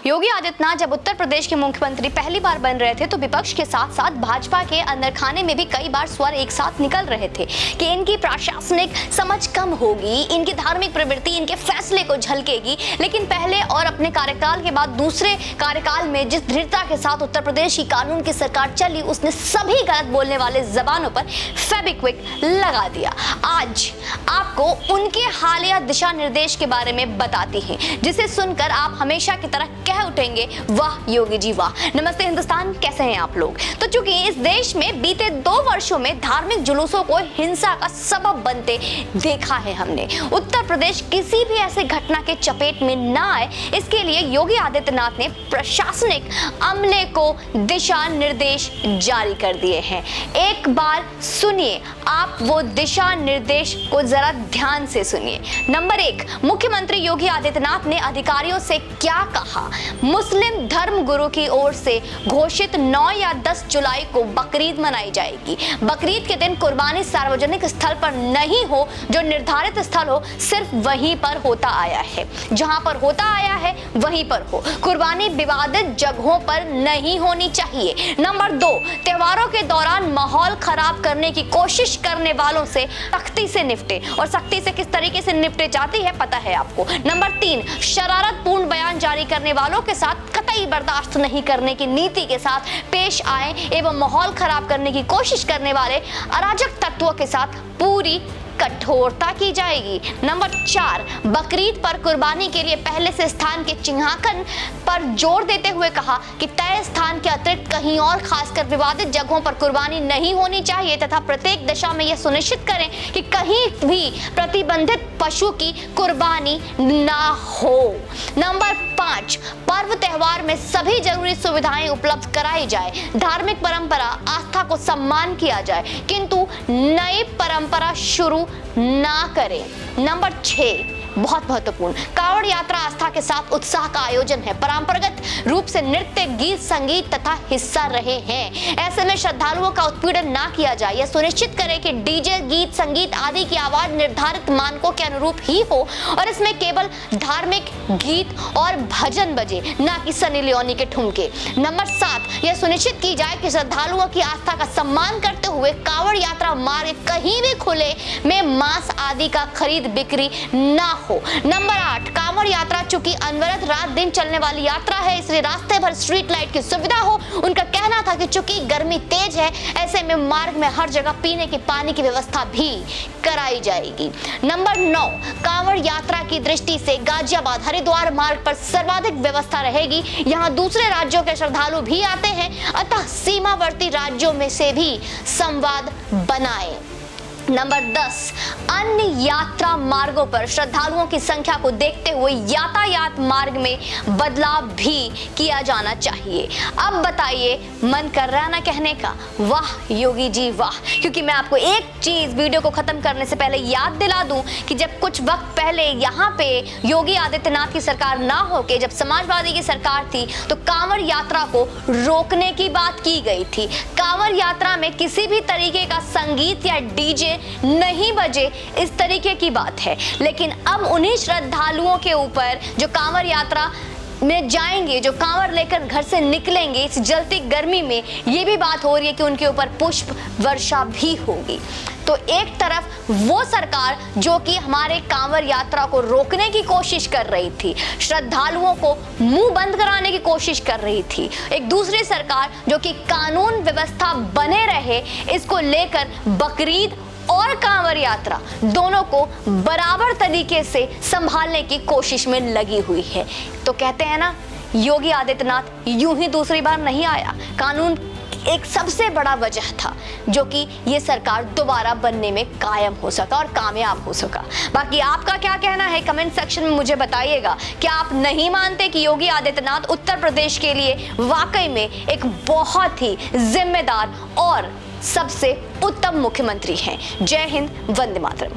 योगी आदित्यनाथ जब उत्तर प्रदेश के मुख्यमंत्री पहली बार बन रहे थे तो विपक्ष के साथ साथ भाजपा के अंदर खाने में भी कई बार स्वर एक साथ निकल रहे थे कि इनकी प्रशासनिक समझ कम होगी, इनकी धार्मिक प्रवृत्ति इनके फैसले को झलकेगी। लेकिन पहले और अपने कार्यकाल के बाद दूसरे कार्यकाल में जिस दृढ़ता के साथ उत्तर प्रदेश की कानून की सरकार चली, उसने सभी गलत बोलने वाले जबानों पर फेविक्विक लगा दिया। आज आपको उनके हालिया दिशा निर्देश के बारे में बताती हैं, जिसे सुनकर आप हमेशा की तरह कह उठेंगे, वाह योगी जी वाह। नमस्ते हिंदुस्तान, कैसे हैं आप लोग। तो चूंकि इस देश में बीते 2 वर्षों में धार्मिक जुलूसों को हिंसा का सबब बनते देखा है हमने, उत्तर प्रदेश किसी भी ऐसे घटना के चपेट में ना आए, इसके लिए योगी आदित्यनाथ ने प्रशासनिक अमले को दिशा निर्देश जारी कर दिए हैं। एक बार सुनिए, आप वो दिशा निर्देश को जरा ध्यान से सुनिए। नंबर 1, मुख्यमंत्री योगी आदित्यनाथ ने अधिकारियों से क्या कहा। मुस्लिम धर्म गुरु की ओर से घोषित 9 या 10 जुलाई को बकरीद मनाई जाएगी। बकरीद के दिन कुर्बानी सार्वजनिक स्थल पर नहीं हो, जो निर्धारित स्थल हो सिर्फ वहीं पर होता आया है, जहां पर होता आया है वहीं पर हो। कुर्बानी विवादित जगहों पर नहीं होनी चाहिए। नंबर 2, त्योहारों के दौरान माहौल खराब करने की कोशिश करने वालों से सख्ती से निपटे, और सख्ती से किस तरीके से निपटे जाती है पता है आपको। नंबर 3, शरारतपूर्ण बयान जारी करने वालों के साथ कतई बर्दाश्त नहीं करने की नीति के साथ पेश आए एवं माहौल खराब करने की कोशिश करने वाले अराजक तत्वों के साथ पूरी कठोरता की जाएगी। नंबर 4, बकरीद पर कुर्बानी के लिए पहले से स्थान के चिन्हांकन पर जोर देते हुए कहा कि तय स्थान के अतिरिक्त कहीं और, खासकर विवादित जगहों पर कुर्बानी नहीं होनी चाहिए तथा प्रत्येक दशा में यह सुनिश्चित करें कि कहीं भी प्रतिबंधित पशु की कुर्बानी ना हो। नंबर 5, पर्व त्योहार में सभी जरूरी सुविधाएं उपलब्ध कराई जाए, धार्मिक परंपरा आस्था को सम्मान किया जाए, किंतु नई परंपरा शुरू ना करें। नंबर 6, बहुत महत्वपूर्ण, कांवड़ यात्रा आस्था के साथ उत्साह का आयोजन है, परंपरागत रूप से नृत्य, गीत, संगीत तथा हिस्सा रहे हैं। ऐसे में श्रद्धालुओं का उत्पीड़न ना किया जाए। यह सुनिश्चित करें कि डीजे, गीत, संगीत आदि की आवाज निर्धारित मानकों के अनुरूप ही हो और इसमें केवल धार्मिक गीत और भजन बजे, ना कि सनी लियोनी के ठुमके। नंबर 7, यह सुनिश्चित की जाए कि श्रद्धालुओं की आस्था का सम्मान करते हुए कांवड़ यात्रा मार्ग कहीं भी खुले में मांस आदि का खरीद बिक्री ना हो। नंबर 8, कांवड़ यात्रा चूंकि अनवरत रात दिन चलने वाली यात्रा है, इसलिए रास्ते भर स्ट्रीट लाइट की सुविधा हो। उनका कहना था कि चूंकि गर्मी तेज है, ऐसे में मार्ग में हर जगह पीने के पानी की व्यवस्था भी कराई जाएगी। नंबर 9, कांवड़ यात्रा की दृष्टि से गाजियाबाद हरिद्वार मार्ग पर सर्वाधिक व्यवस्था रहेगी। यहाँ दूसरे राज्यों के श्रद्धालु भी आते हैं, अतः सीमावर्ती राज्यों में से भी संवाद बनाएं। नंबर 10, अन्य यात्रा मार्गों पर श्रद्धालुओं की संख्या को देखते हुए यातायात मार्ग में बदलाव भी किया जाना चाहिए। अब बताइए, मन कर रहा है ना कहने का, वाह योगी जी वाह। क्योंकि मैं आपको एक चीज वीडियो को खत्म करने से पहले याद दिला दूं कि जब कुछ वक्त पहले यहाँ पे योगी आदित्यनाथ की सरकार ना होके जब समाजवादी की सरकार थी, तो कांवड़ यात्रा को रोकने की बात की गई थी। कांवड़ यात्रा में किसी भी तरीके का संगीत या डीजे नहीं बजे, इस तरीके की बात है। लेकिन अब उन्हीं श्रद्धालुओं के ऊपर जो कांवड़ यात्रा में जाएंगे, जो कांवड़ लेकर घर से निकलेंगे इस जलती गर्मी में, ये भी बात हो रही है कि उनके ऊपर पुष्प वर्षा भी होगी। तो एक तरफ वो सरकार जो कि हमारे कांवड़ यात्रा को रोकने की कोशिश कर रही थी, श्रद्धालुओं को मुंह बंद कराने की कोशिश कर रही थी, एक दूसरी सरकार जो कि कानून व्यवस्था बने रहे इसको लेकर बकरीद और कांवड़ यात्रा दोनों को बराबर तरीके से संभालने की कोशिश में लगी हुई है। तो कहते हैं ना, योगी आदित्यनाथ यूं ही दूसरी बार नहीं आया। कानून एक सबसे बड़ा वजह था जो कि ये सरकार दोबारा बनने में कायम हो सका और कामयाब हो सका। बाकी आपका क्या कहना है कमेंट सेक्शन में मुझे बताइएगा। क्या आप नहीं मानते कि योगी आदित्यनाथ उत्तर प्रदेश के लिए वाकई में एक बहुत ही जिम्मेदार और सबसे उत्तम मुख्यमंत्री हैं। जय हिंद, वंदे मातरम।